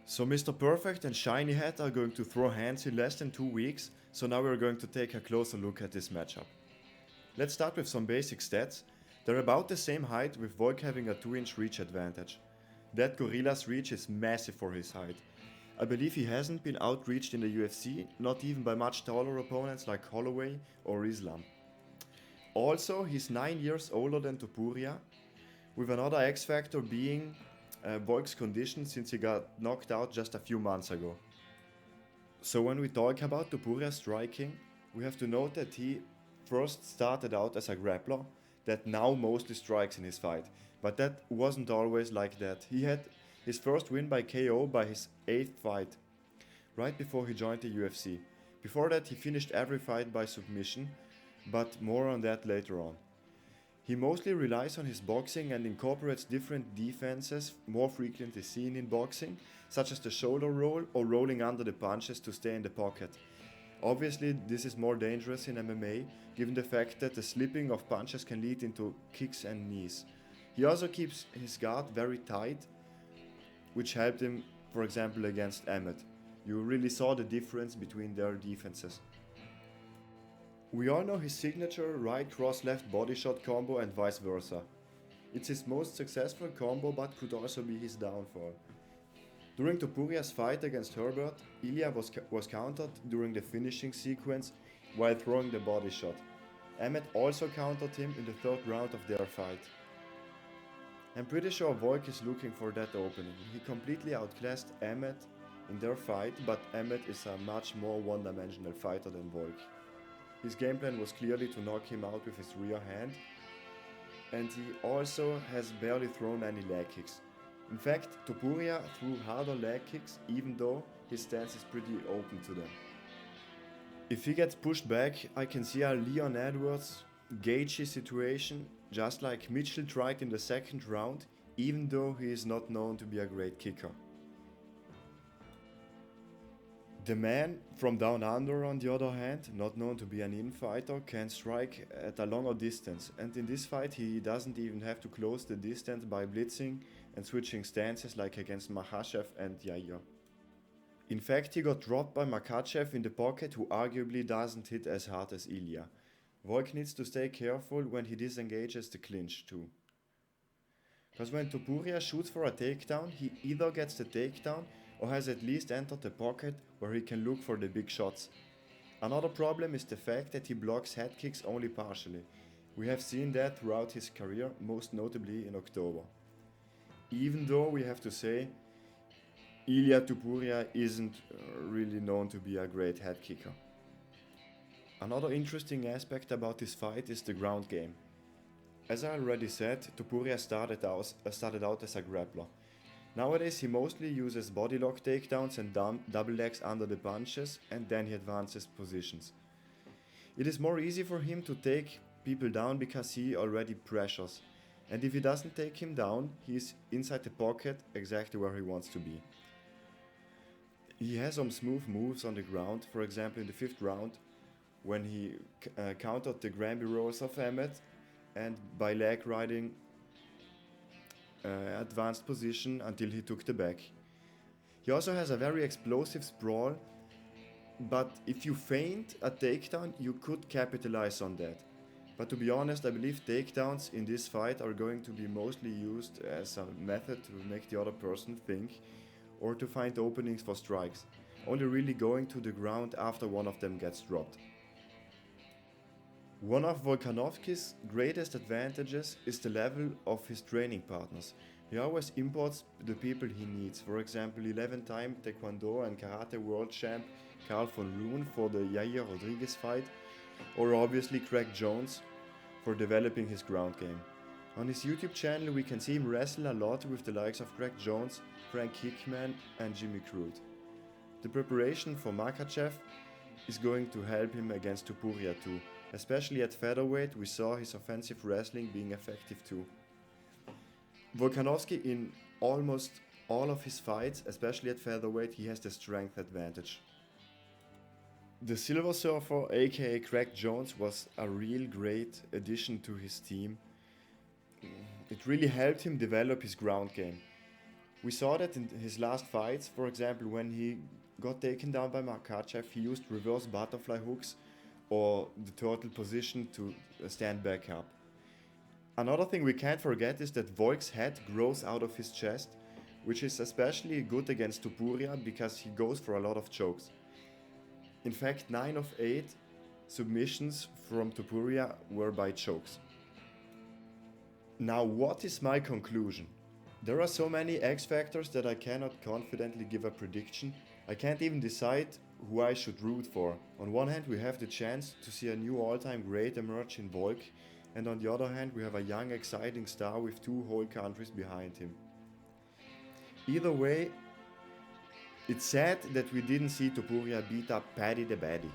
So Mr. Perfect and Shiny Hat are going to throw hands in less than 2 weeks, so now we're going to take a closer look at this matchup. Let's start with some basic stats. They're about the same height, with Volk having a 2-inch reach advantage. That Gorilla's reach is massive for his height. I believe he hasn't been outreached in the UFC, not even by much taller opponents like Holloway or Islam. Also, he's 9 years older than Topuria, with another X factor being Volk's condition since he got knocked out just a few months ago. So when we talk about Topuria's striking, we have to note that he first started out as a grappler that now mostly strikes in his fight, but that wasn't always like that. He had his first win by KO by his 8th fight, right before he joined the UFC. Before that he finished every fight by submission, but more on that later on. He mostly relies on his boxing and incorporates different defenses more frequently seen in boxing, such as the shoulder roll or rolling under the punches to stay in the pocket. Obviously, this is more dangerous in MMA, given the fact that the slipping of punches can lead into kicks and knees. He also keeps his guard very tight, which helped him, for example, against Emmett. You really saw the difference between their defenses. We all know his signature right cross left body shot combo and vice versa. It's his most successful combo but could also be his downfall. During Topuria's fight against Herbert, Ilya was countered during the finishing sequence while throwing the body shot. Emmett also countered him in the third round of their fight. I'm pretty sure Volk is looking for that opening. He completely outclassed Emmett in their fight, but Emmett is a much more one-dimensional fighter than Volk. His game plan was clearly to knock him out with his rear hand, and he also has barely thrown any leg kicks. In fact, Topuria threw harder leg kicks even though his stance is pretty open to them. If he gets pushed back, I can see a Leon Edwards Gaethje situation, just like Mitchell tried in the second round, even though he is not known to be a great kicker. The man from down under, on the other hand, not known to be an infighter, can strike at a longer distance, and in this fight he doesn't even have to close the distance by blitzing and switching stances like against Makhachev and Yair. In fact, he got dropped by Makhachev in the pocket, who arguably doesn't hit as hard as Ilya. Volk needs to stay careful when he disengages the clinch too. Because when Topuria shoots for a takedown, he either gets the takedown or has at least entered the pocket where he can look for the big shots. Another problem is the fact that he blocks head kicks only partially. We have seen that throughout his career, most notably in October. Even though we have to say, Ilya Topuria isn't really known to be a great head kicker. Another interesting aspect about this fight is the ground game. As I already said, Topuria started out as a grappler. Nowadays he mostly uses body lock takedowns and double legs under the punches, and then he advances positions. It is more easy for him to take people down because he already pressures, and if he doesn't take him down, he is inside the pocket exactly where he wants to be. He has some smooth moves on the ground, for example in the 5th round when he countered the Granby rolls of Emmett and by leg riding advanced position until he took the back. He also has a very explosive sprawl, but if you feint a takedown, you could capitalize on that. But to be honest, I believe takedowns in this fight are going to be mostly used as a method to make the other person think or to find openings for strikes, only really going to the ground after one of them gets dropped. One of Volkanovski's greatest advantages is the level of his training partners. He always imports the people he needs. For example, 11-time Taekwondo and Karate world champ Carl von Loon for the Yair Rodriguez fight, or obviously Craig Jones for developing his ground game. On his YouTube channel we can see him wrestle a lot with the likes of Craig Jones, Frank Hickman and Jimmy Crute. The preparation for Makhachev is going to help him against Topuria too. Especially at featherweight, we saw his offensive wrestling being effective too. Volkanovski, in almost all of his fights, especially at featherweight, he has the strength advantage. The Silver Surfer, aka Craig Jones, was a real great addition to his team. It really helped him develop his ground game. We saw that in his last fights, for example, when he got taken down by Makhachev, he used reverse butterfly hooks or the turtle position to stand back up. Another thing we can't forget is that Volk's head grows out of his chest, which is especially good against Topuria because he goes for a lot of chokes. In fact, 9 of 8 submissions from Topuria were by chokes. Now, what is my conclusion? There are so many X factors that I cannot confidently give a prediction. I can't even decide who I should root for. On one hand, we have the chance to see a new all-time great emerge in Volk, and on the other hand, we have a young, exciting star with 2 whole countries behind him. Either way, it's sad that we didn't see Topuria beat up Paddy the Baddy.